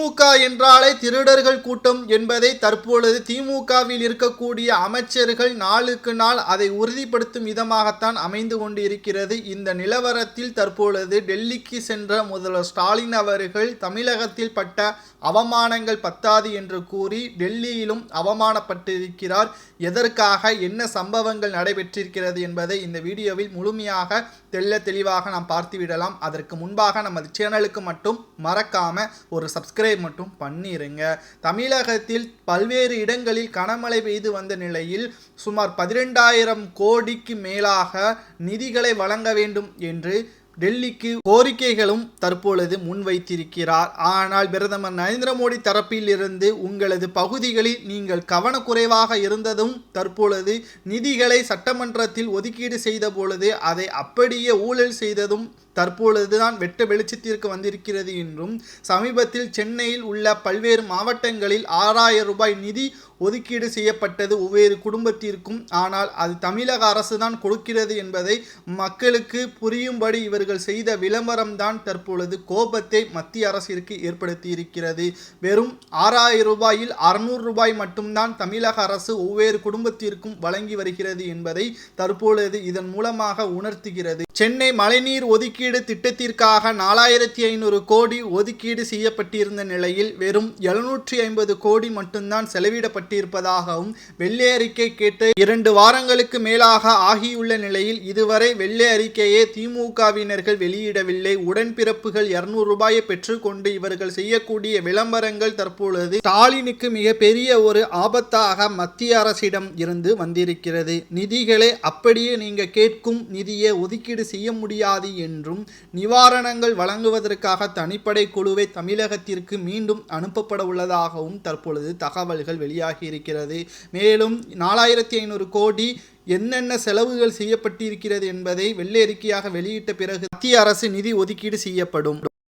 திமுக என்றாலே திருடர்கள் கூட்டம் என்பதை தற்பொழுது திமுகவில் இருக்கக்கூடிய அமைச்சர்கள் நாளுக்கு நாள் அதை உறுதிப்படுத்தும் விதமாகத்தான் அமைந்து கொண்டு இருக்கிறது. இந்த நிலவரத்தில் தற்பொழுது டெல்லிக்கு சென்ற முதல்வர் ஸ்டாலின் அவர்கள் தமிழகத்தில் பட்ட அவமானங்கள் பத்தாது என்று கூறி டெல்லியிலும் அவமானப்பட்டிருக்கிறார். எதற்காக, என்ன சம்பவங்கள் நடைபெற்றிருக்கிறது என்பதை இந்த வீடியோவில் முழுமையாக தெளிவாக நாம் பார்த்துவிடலாம். அதற்கு முன்பாக நமது சேனலுக்கு மட்டும் மறக்காம ஒரு சப்ஸ்கிரைப் மட்டும் பண்ணிருங்க. தமிழகத்தில் பல்வேறு இடங்களில் கனமழை பெய்து வந்த நிலையில் சுமார் 12,000 கோடிக்கு மேலாக நிதிகளை வழங்க வேண்டும் என்று டெல்லிக்கு கோரிக்கைகளும் தற்பொழுது முன்வைத்திருக்கிறார். ஆனால் பிரதமர் நரேந்திர மோடி தரப்பில் இருந்து உங்களது பகுதிகளில் நீங்கள் கவனக்குறைவாக இருந்ததும் தற்பொழுது நிதிகளை சட்டமன்றத்தில் ஒதுக்கீடு செய்த பொழுது அதை அப்படியே ஊழல் செய்ததும் தற்பொழுதுதான் வெட்ட வெளிச்சத்திற்கு வந்திருக்கிறது என்றும், சமீபத்தில் சென்னையில் உள்ள பல்வேறு மாவட்டங்களில் 6,000 ரூபாய் நிதி ஒதுக்கீடு செய்யப்பட்டது ஒவ்வொரு குடும்பத்திற்கும். ஆனால் அது தமிழக அரசு தான் கொடுக்கிறது என்பதை மக்களுக்கு புரியும்படி இவர்கள் செய்த விளம்பரம் தான் தற்பொழுது கோபத்தை மத்திய அரசிற்கு ஏற்படுத்தி இருக்கிறது. வெறும் 6,000 ரூபாயில் 600 ரூபாய் மட்டும்தான் தமிழக அரசு ஒவ்வொரு குடும்பத்திற்கும் வழங்கி வருகிறது என்பதை தற்பொழுது இதன் மூலமாக உணர்த்துகிறது. சென்னை மழைநீர் ஒதுக்கீடு திட்டத்திற்காக 4,500 கோடி ஒதுக்கீடு செய்யப்பட்டிருந்த நிலையில் வெறும் 750 கோடி மட்டும்தான் செலவிடப்பட்டிருப்பதாகவும் வெள்ளை அறிக்கை கேட்டு 2 வாரங்களுக்கு மேலாக ஆகியுள்ள நிலையில் இதுவரை வெள்ளை அறிக்கையை திமுகவினர்கள் வெளியிடவில்லை. உடன்பிறப்புகள் 200 ரூபாயை பெற்றுக்கொண்டு இவர்கள் செய்யக்கூடிய விளம்பரங்கள் தற்பொழுது ஸ்டாலினுக்கு மிகப்பெரிய ஒரு ஆபத்தாக மத்திய அரசிடம் இருந்து வந்திருக்கிறது. நிதிகளை அப்படியே நீங்க கேட்கும் நிதியை ஒதுக்கீடு செய்ய முடியாது என்றும், நிவாரணங்கள் வழங்குவதற்காக தனிப்படை குழுவை தமிழகத்திற்கு மீண்டும் அனுப்பப்பட உள்ளதாகவும் தற்பொழுது தகவல்கள் வெளியாகி இருக்கிறது. மேலும் 4,500 கோடி என்னென்ன செலவுகள் செய்யப்பட்டிருக்கிறது என்பதை வெள்ளை அறிக்கையாக வெளியிட்ட பிறகு மத்திய அரசு நிதி ஒதுக்கீடு செய்யப்படும்.